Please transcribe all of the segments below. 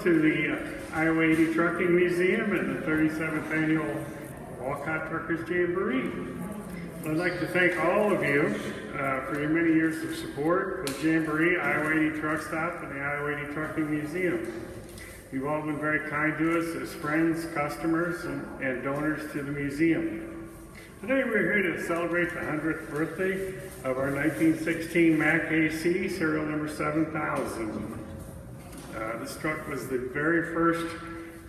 to the Iowa 80 Trucking Museum and the 37th Annual Walcott Truckers Jamboree. I'd like to thank all of you for your many years of support for the Jamboree, Iowa 80 Truck Stop, and the Iowa 80 Trucking Museum. You've all been very kind to us as friends, customers, and donors to the museum. Today we're here to celebrate the 100th birthday of our 1916 Mack AC, serial number 7000. This truck was the very first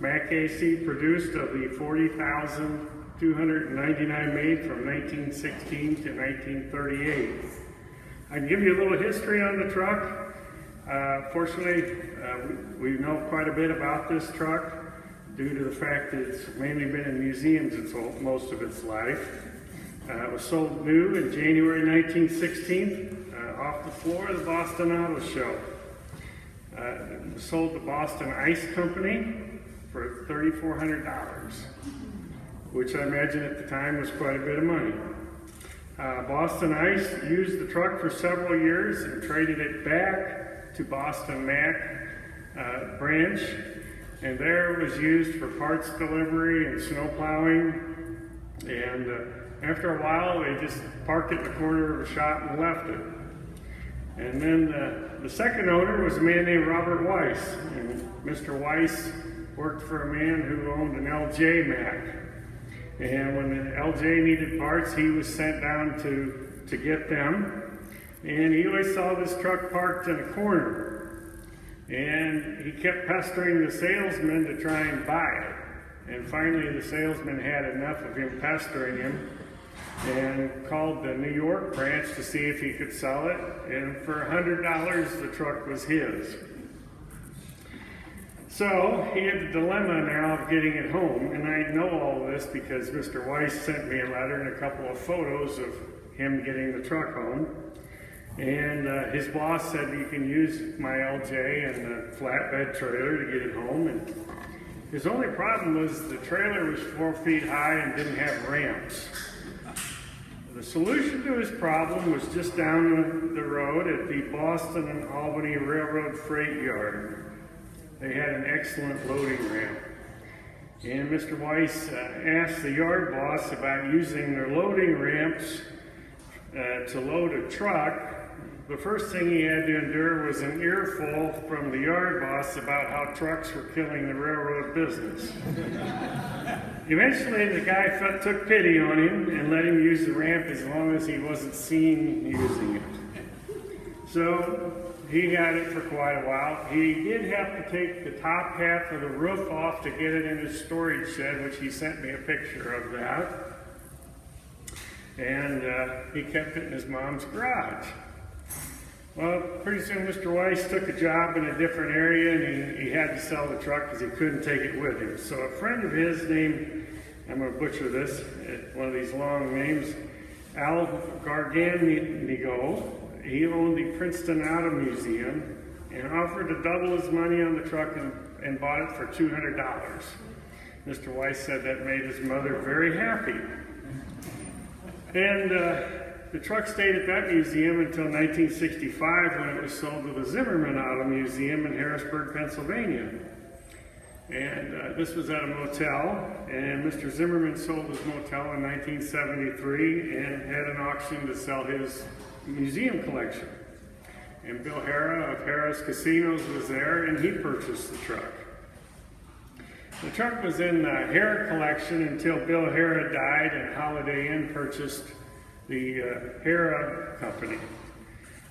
Mack AC produced of the 40,299 made from 1916 to 1938. I can give you a little history on the truck. Fortunately, we know quite a bit about this truck due to the fact that it's mainly been in museums most of its life. It was sold new in January 1916 off the floor of the Boston Auto Show. It was sold to Boston Ice Company for $3,400, which I imagine at the time was quite a bit of money. Boston Ice used the truck for several years and traded it back to Boston Mack branch, and there it was used for parts delivery and snow plowing. And after a while, they just parked it in the corner of a shop and left it. And then the second owner was a man named Robert Weiss. And Mr. Weiss worked for a man who owned an LJ Mack. And when the LJ needed parts, he was sent down to get them. And he always saw this truck parked in a corner. And he kept pestering the salesman to try and buy it. And finally the salesman had enough of him pestering him and called the New York branch to see if he could sell it. And for $100, the truck was his. So he had the dilemma now of getting it home, and I know all this because Mr. Weiss sent me a letter and a couple of photos of him getting the truck home. And his boss said, you can use my LJ and the flatbed trailer to get it home. And his only problem was the trailer was 4 feet high and didn't have ramps. The solution to his problem was just down the road at the Boston and Albany Railroad Freight Yard. They had an excellent loading ramp. And Mr. Weiss asked the yard boss about using their loading ramps to load a truck. The first thing he had to endure was an earful from the yard boss about how trucks were killing the railroad business. Eventually, the guy took pity on him and let him use the ramp as long as he wasn't seen using it. So he had it for quite a while. He did have to take the top half of the roof off to get it in his storage shed, which he sent me a picture of that. And he kept it in his mom's garage. Well, pretty soon Mr. Weiss took a job in a different area, and he had to sell the truck because he couldn't take it with him. So a friend of his named, I'm going to butcher this, one of these long names, Al Garganigo, he owned the Princeton Auto Museum and offered to double his money on the truck and bought it for $200. Mr. Weiss said that made his mother very happy. And the truck stayed at that museum until 1965 when it was sold to the Zimmerman Auto Museum in Harrisburg, Pennsylvania. And this was at a motel, and Mr. Zimmerman sold his motel in 1973 and had an auction to sell his museum collection. And Bill Hara of Hara's Casinos was there, and he purchased the truck. The truck was in the Hara collection until Bill Hara died and Holiday Inn purchased the Hara company.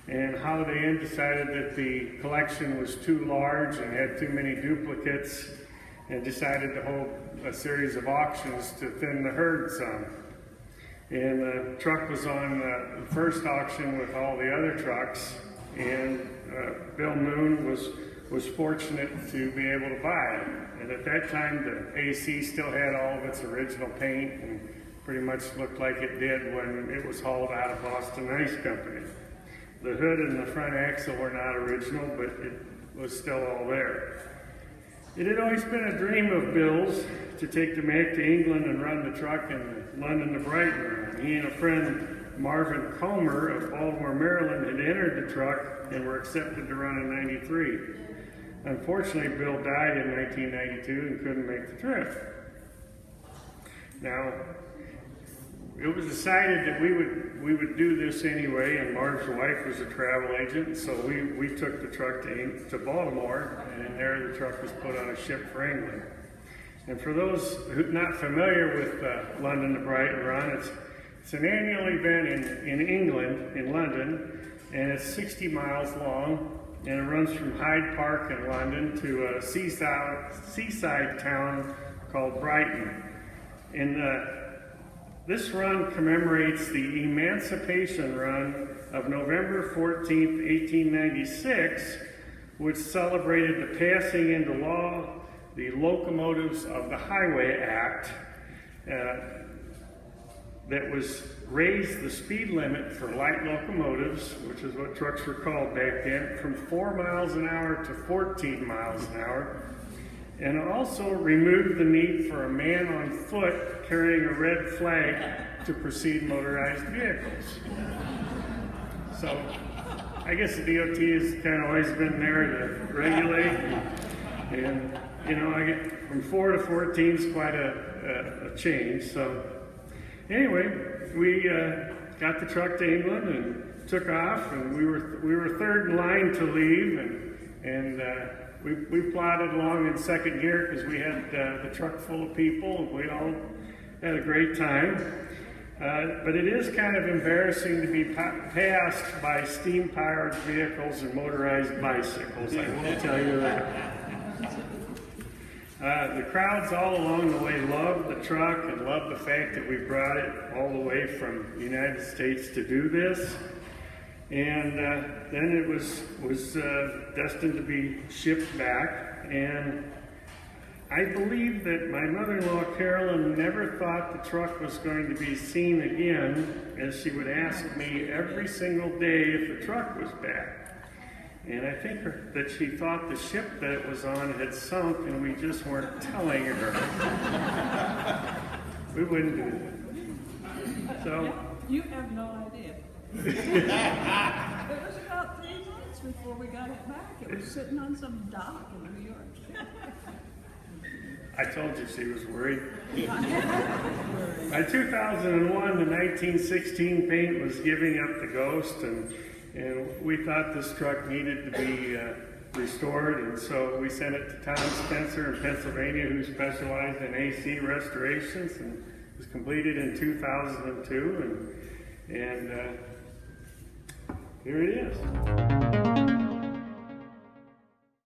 And Holiday Inn decided that the collection was too large and had too many duplicates and decided to hold a series of auctions to thin the herd some. And the truck was on the first auction with all the other trucks, and Bill Moon was fortunate to be able to buy it. And at that time, the AC still had all of its original paint and pretty much looked like it did when it was hauled out of Boston Ice Company. The hood and the front axle were not original, but it was still all there. It had always been a dream of Bill's to take the Mack to England and run the truck in London to Brighton. He and a friend, Marvin Comer of Baltimore, Maryland, had entered the truck and were accepted to run in '93. Unfortunately, Bill died in 1992 and couldn't make the trip. Now, it was decided that we would do this anyway, and Marv's wife was a travel agent, so we took the truck to Baltimore, and in there the truck was put on a ship for England. And for those who are not familiar with London to Brighton Run, it's an annual event in England, in London, and it's 60 miles long, and it runs from Hyde Park in London to a seaside town called Brighton. And this run commemorates the Emancipation Run of November 14th, 1896, which celebrated the passing into law the Locomotives of the Highway Act that was raised the speed limit for light locomotives, which is what trucks were called back then, from 4 miles an hour to 14 miles an hour, and also removed the need for a man on foot carrying a red flag to precede motorized vehicles. So I guess the DOT has kind of always been there to regulate, and you know, I get from 4 to 14 is quite a change. So anyway, we got the truck to England and took off, and we were third in line to leave, and we plodded along in second gear because we had the truck full of people, and we all had a great time. But it is kind of embarrassing to be passed by steam-powered vehicles and motorized bicycles, I will tell you that. The crowds all along the way loved the truck and loved the fact that we brought it all the way from the United States to do this. And then it was destined to be shipped back. And I believe that my mother-in-law, Carolyn, never thought the truck was going to be seen again, as she would ask me every single day if the truck was back. And I think that she thought the ship that it was on had sunk, and we just weren't telling her. We wouldn't do that. So you have no idea. It was about 3 months before we got it back. It was sitting on some dock in New York. I told you she was worried. By 2001, the 1916 paint was giving up the ghost, and we thought this truck needed to be restored, and so we sent it to Tom Spencer in Pennsylvania, who specialized in AC restorations, and it was completed in 2002, and here it is.